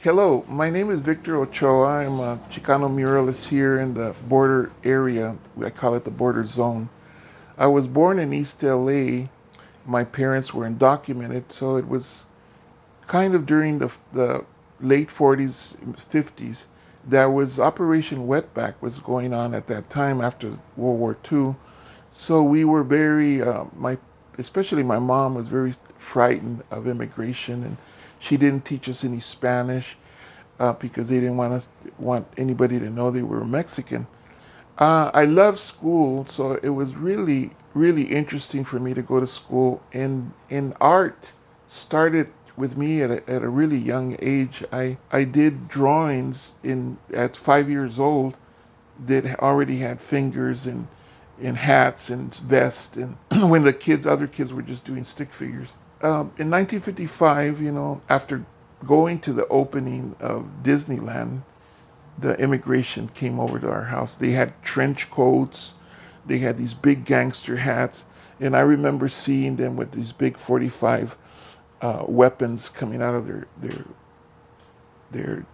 Hello, my name is Victor Ochoa. I'm a Chicano muralist here in the border area. I call it the border zone. I was born in East LA. My parents were undocumented, so it was kind of during the late 40s, 50s. There was Operation Wetback was going on at that time after World War II. So we were very, especially my mom was very frightened of immigration, and she didn't teach us any Spanish because they didn't want anybody to know they were Mexican. I love school, so it was really interesting for me to go to school. And art started with me at a really young age. I did drawings at 5 years old that already had fingers and hats and vests, and when other kids were just doing stick figures. In 1955, after going to the opening of Disneyland, the immigration came over to our house. They had trench coats, they had these big gangster hats, and I remember seeing them with these big 45 weapons coming out of their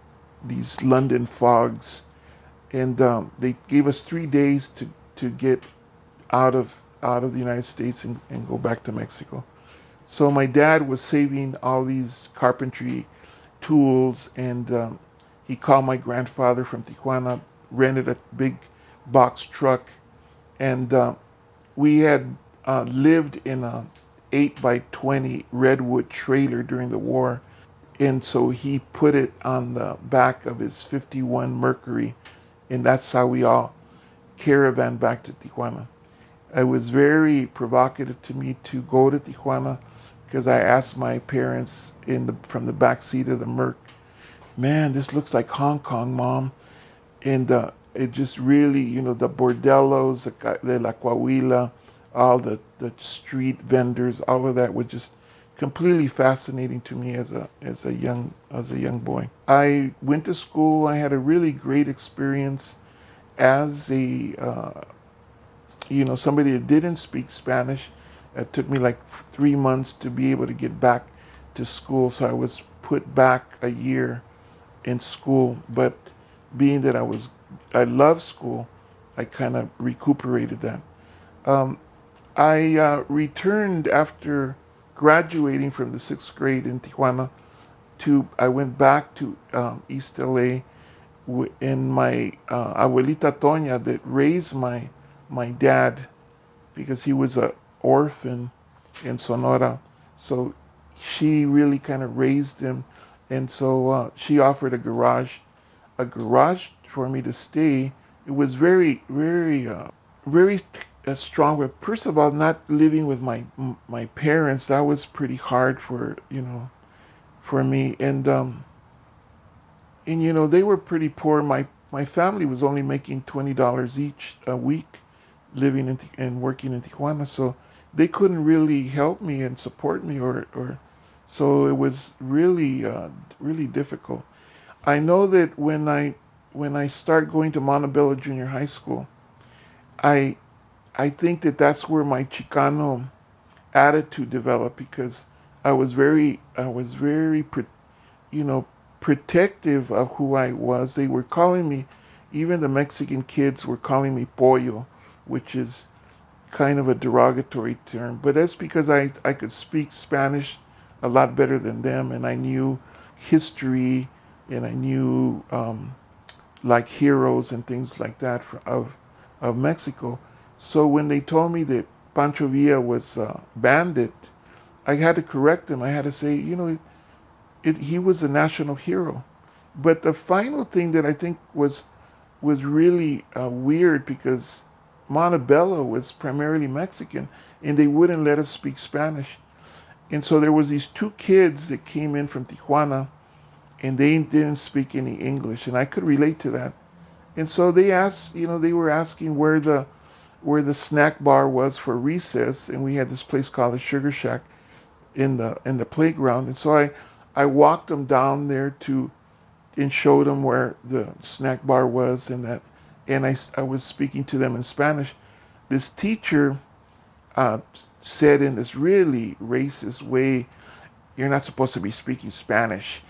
these London fogs, and they gave us 3 days to get out of the United States and go back to Mexico. So my dad was saving all these carpentry tools, and he called my grandfather from Tijuana, rented a big box truck, and we had lived in a 8 by 20 redwood trailer during the war, and so he put it on the back of his 51 Mercury, and that's how we all caravan back to Tijuana. It was very provocative to me to go to Tijuana because I asked my parents from the back seat of the Merc, "Man, this looks like Hong Kong, Mom." And it just really, the bordellos, the La Coahuila, all the street vendors, all of that was just completely fascinating to me as a young boy. I went to school. I had a really great experience as somebody that didn't speak Spanish. It took me like 3 months to be able to get back to school, so I was put back a year in school. But being that I love school, I kind of recuperated that. Um, I returned after graduating from the 6th grade in Tijuana. I went back to East LA, and my abuelita Toña that raised my dad, because he was a orphan in Sonora. So she really kind of raised him, and so she offered a garage for me to stay. It was very strong. But first of all, not living with my parents, that was pretty hard for me. And they were pretty poor. My family was only making $20 each a week, living and working in Tijuana, so they couldn't really help me and support me, or so it was really difficult. I know that when I start going to Montebello Junior High School, I I think that that's where my Chicano attitude developed, because I was very you know, protective of who I was. They were calling me, even the Mexican kids were calling me pollo, which is kind of a derogatory term. But that's because I could speak Spanish a lot better than them, and I knew history, and I knew like heroes and things like that of Mexico. So when they told me that Pancho Villa was a bandit, I had to correct them. I had to say, he was a national hero. But the final thing that I think was really weird, because Montebello was primarily Mexican, and they wouldn't let us speak Spanish. And so there was these two kids that came in from Tijuana, and they didn't speak any English, and I could relate to that. And so they asked, they were asking where the snack bar was for recess, and we had this place called the Sugar Shack in the playground. And so I walked them down there and showed them where the snack bar was, and I was speaking to them in Spanish. This teacher uh, said in this really racist way, "You're not supposed to be speaking Spanish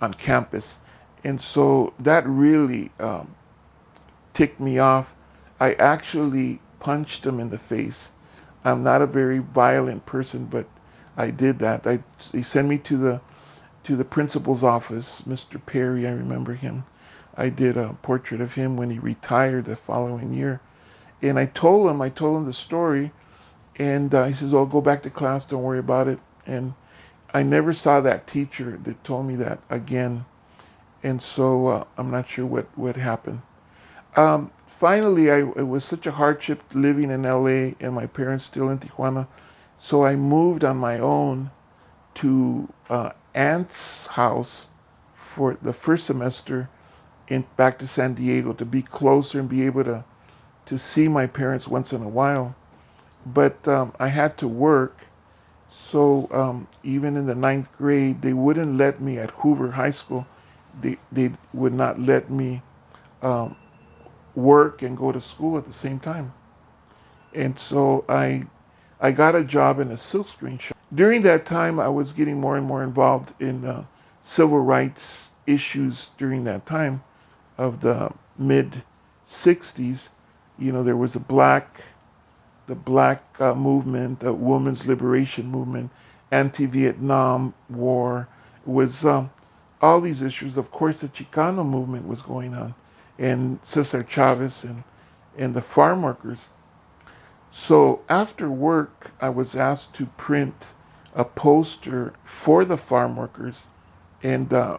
on campus." And so that really ticked me off. I actually punched him in the face. I'm not a very violent person, but I did that. He sent me to the principal's office, Mr. Perry. I remember him. I did a portrait of him when he retired the following year, and I told him the story, and he says, "Oh, go back to class. Don't worry about it." And I never saw that teacher that told me that again, and so I'm not sure what happened. Finally, it was such a hardship living in LA and my parents still in Tijuana, so I moved on my own to aunt's house for the first semester in back to San Diego to be closer and be able to see my parents once in a while. But I had to work, so even in the ninth grade, they wouldn't let me at Hoover High School. They would not let me um, work and go to school at the same time. And so I got a job in a silkscreen shop. During that time, I was getting more and more involved in civil rights issues during that time of the mid 60s. You know, there was the black movement, the women's liberation movement, anti-Vietnam War, was all these issues. Of course, the Chicano movement was going on, and Cesar Chavez and the farm workers. So after work, I was asked to print a poster for the farm workers, and I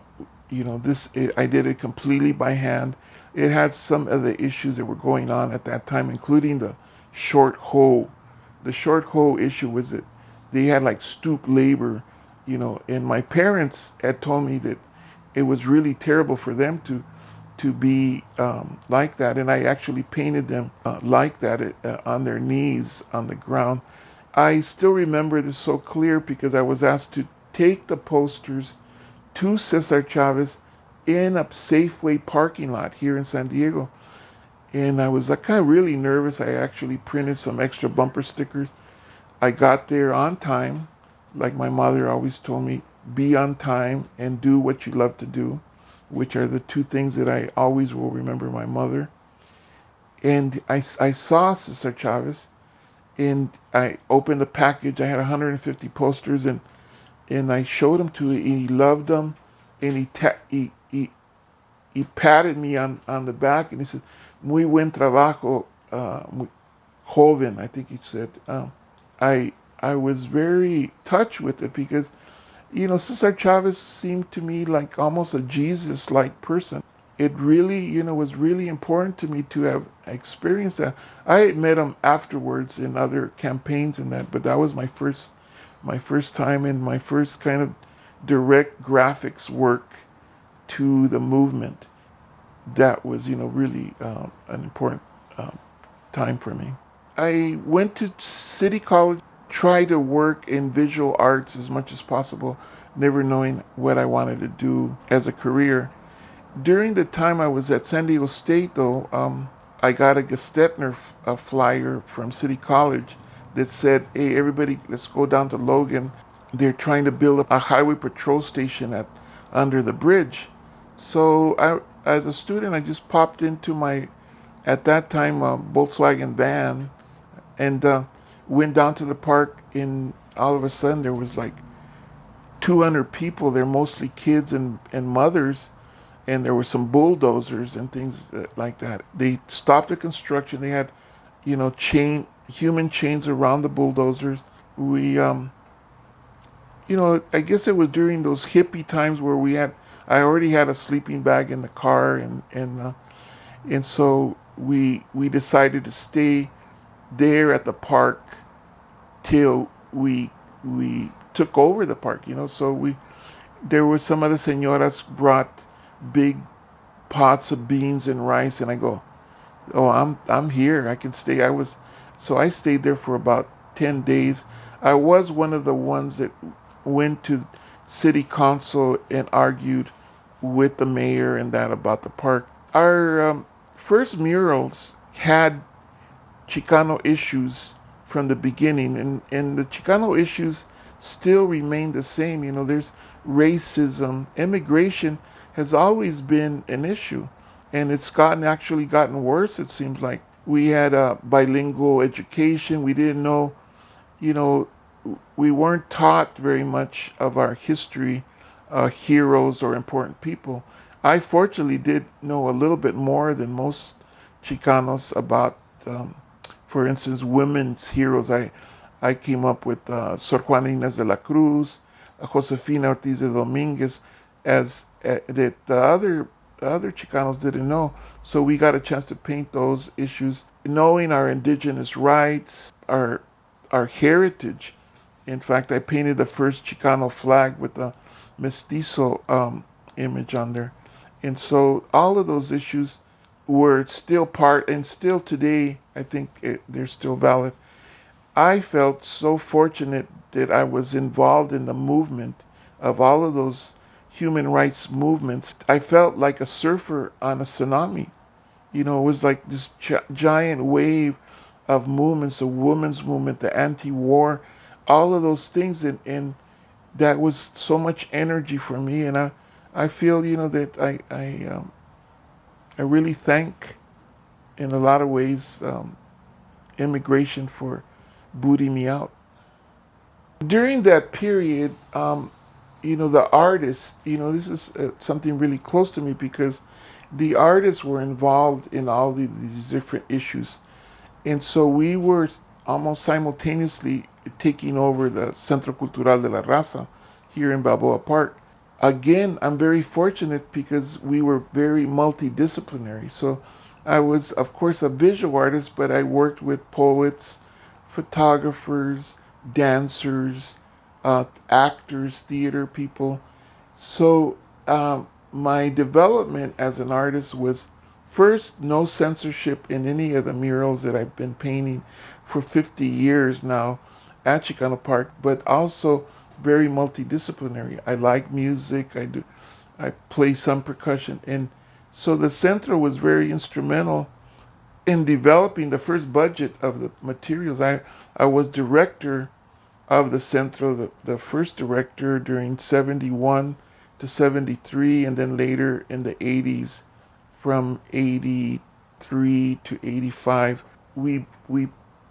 did it completely by hand. It had some of the issues that were going on at that time, including the short hoe. The short hoe issue was that they had like stoop labor, and my parents had told me that it was really terrible for them to be like that, and I actually painted them like that on their knees on the ground. I still remember this so clear because I was asked to take the posters to Cesar Chavez in a Safeway parking lot here in San Diego. And I was kind of really nervous. I actually printed some extra bumper stickers. I got there on time. Like my mother always told me, be on time and do what you love to do, which are the two things that I always will remember my mother. And I saw Cesar Chavez, and I opened the package. I had 150 posters, and I showed him to it, and he loved them, and he patted me on the back, and he said, "Muy buen trabajo, joven," I think he said. I was very touched with it because, Cesar Chavez seemed to me like almost a Jesus-like person. It really, was really important to me to have experienced that. I had met him afterwards in other campaigns and that, but that was my first time and my first kind of direct graphics work to the movement. That was, really an important time for me. I went to City College, tried to work in visual arts as much as possible, never knowing what I wanted to do as a career. During the time I was at San Diego State, though, I got a Gestetner flyer from City College that said, "Hey, everybody, let's go down to Logan. They're trying to build a highway patrol station under the bridge." So as a student, I just popped into my, at that time, Volkswagen van, and went down to the park. And all of a sudden, there was like 200 people. They're mostly kids and mothers, and there were some bulldozers and things like that. They stopped the construction. They had, human chains around the bulldozers. We, I guess it was during those hippie times where I already had a sleeping bag in the car, and so we decided to stay there at the park till we took over the park. So there were some other señoras brought big pots of beans and rice, and I go, "Oh, I'm here. I can stay." So I stayed there for about 10 days. I was one of the ones that went to city council and argued with the mayor and that about the park. Our first murals had Chicano issues from the beginning, and the Chicano issues still remain the same. There's racism, immigration has always been an issue, and it's gotten worse. It seems like we had a bilingual education. We didn't know, you know, we weren't taught very much of our history, heroes or important people. I fortunately did know a little bit more than most Chicanos about, for instance, women's heroes. I came up with Sor Juana Inés de la Cruz, Josefina Ortiz de Dominguez, as that the other Chicanos didn't know. So we got a chance to paint those issues, knowing our indigenous rights, our heritage. In fact, I painted the first Chicano flag with the mestizo image on there. And so all of those issues were still part, and still today, I think they're still valid. I felt so fortunate that I was involved in the movement of all of those human rights movements. I felt like a surfer on a tsunami. It was like this giant wave of movements, the women's movement, the anti-war, all of those things, and that was so much energy for me. And I feel, that I really thank, in a lot of ways, immigration for booting me out. During that period, the artists, this is something really close to me because the artists were involved in all these different issues. And so we were almost simultaneously taking over the Centro Cultural de la Raza here in Balboa Park. Again, I'm very fortunate because we were very multidisciplinary. So I was, of course, a visual artist, but I worked with poets, photographers, dancers, actors, theater people. So my development as an artist was first, no censorship in any of the murals that I've been painting for 50 years now at Chicano Park, but also very multidisciplinary. I like music. I play some percussion, and so the Centro was very instrumental in developing the first budget of the materials. I was director of the Centro, the first director during 71 to 73, and then later in the 80s, from 83 to 85. We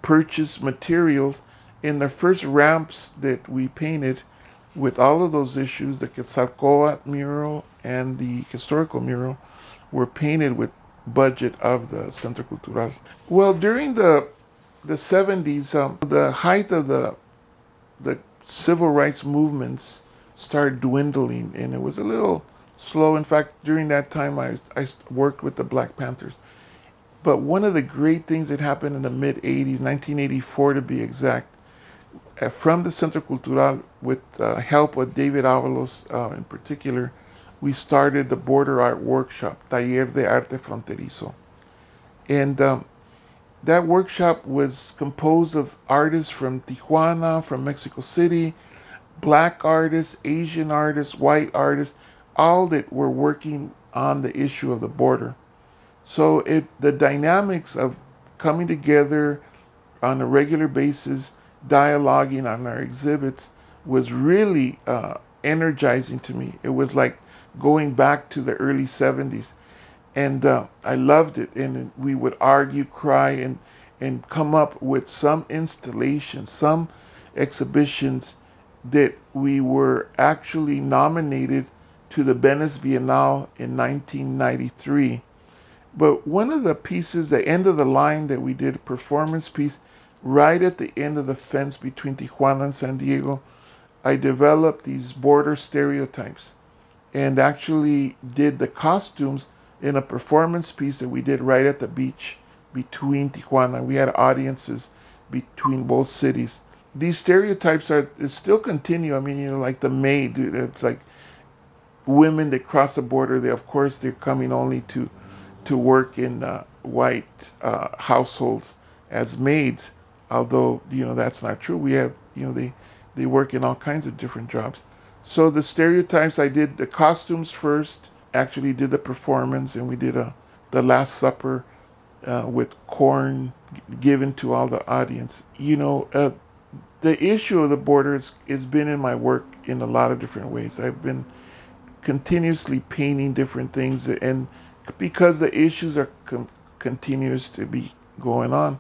purchased materials, and the first ramps that we painted with all of those issues, the Quetzalcoatl mural and the historical mural, were painted with budget of the Centro Cultural. Well, during the 70s, the height of the civil rights movements started dwindling, and it was a little slow. In fact, during that time, I worked with the Black Panthers. But one of the great things that happened in the mid 80s, 1984 to be exact, from the Centro Cultural, with help with David Avalos in particular, we started the Border Art Workshop, Taller de Arte Fronterizo. And that workshop was composed of artists from Tijuana, from Mexico City, black artists, Asian artists, white artists, all that were working on the issue of the border. So the dynamics of coming together on a regular basis, dialoguing on our exhibits, was really energizing to me. It was like going back to the early 70s. And I loved it. And we would argue, cry, and come up with some installations, some exhibitions that we were actually nominated to the Venice Biennale in 1993. But one of the pieces, the end of the line that we did, a performance piece, right at the end of the fence between Tijuana and San Diego, I developed these border stereotypes and actually did the costumes in a performance piece that we did right at the beach between Tijuana. We had audiences between both cities. These stereotypes still continue. I mean, like the maid, it's like women that cross the border. They're coming only to work in white households as maids. Although that's not true. We have they work in all kinds of different jobs. So the stereotypes, I did the costumes first. Actually, did the performance, and we did the Last Supper with corn given to all the audience. The issue of the border has been in my work in a lot of different ways. I've been continuously painting different things, and because the issues are continuous to be going on.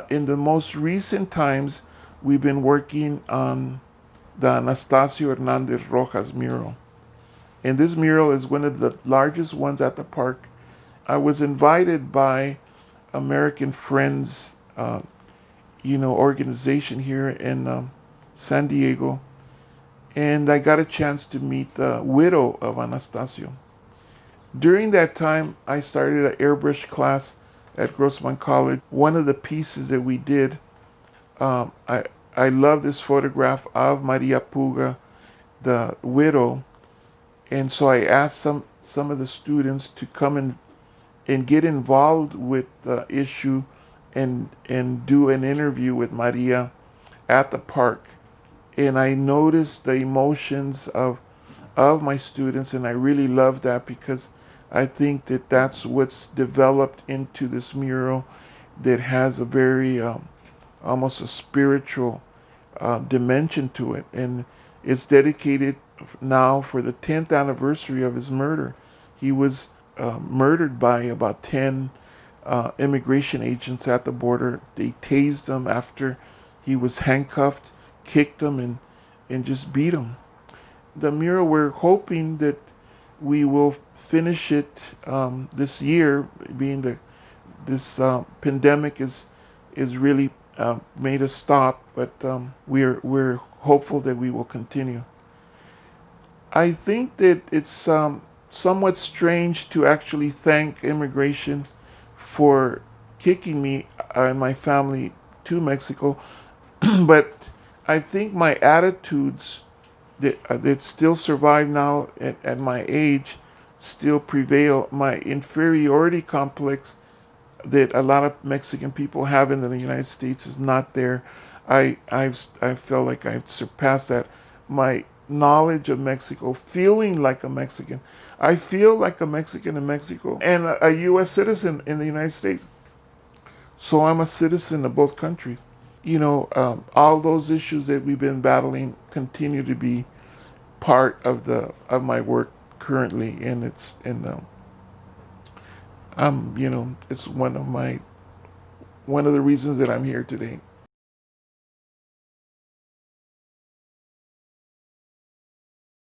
In the most recent times, we've been working on the Anastasio Hernandez Rojas mural. And this mural is one of the largest ones at the park. I was invited by American Friends, organization here in San Diego, and I got a chance to meet the widow of Anastasio. During that time, I started an airbrush class at Grossman College. One of the pieces that we did, um, I I love this photograph of Maria Puga, the widow, and so I asked some of the students to come and get involved with the issue and do an interview with Maria at the park. And I noticed the emotions of my students, and I really love that because I think that that's what's developed into this mural that has a very almost a spiritual dimension to it, and it's dedicated now for the 10th anniversary of his murder. He was murdered by about 10 immigration agents at the border. They tased him after he was handcuffed, kicked him, and just beat him. The mural, we're hoping that we will finish it this year, being this pandemic is really made us stop, but we're hopeful that we will continue. I think that it's somewhat strange to actually thank immigration for kicking me and my family to Mexico, but I think my attitudes that still survive now at my age still prevail. My inferiority complex that a lot of Mexican people have in the United States is not there. I feel like I've surpassed that. My knowledge of Mexico, feeling like a Mexican. I feel like a Mexican in Mexico and a U.S. citizen in the United States. So I'm a citizen of both countries. All those issues that we've been battling continue to be part of my work currently, and it's one of the reasons that I'm here today.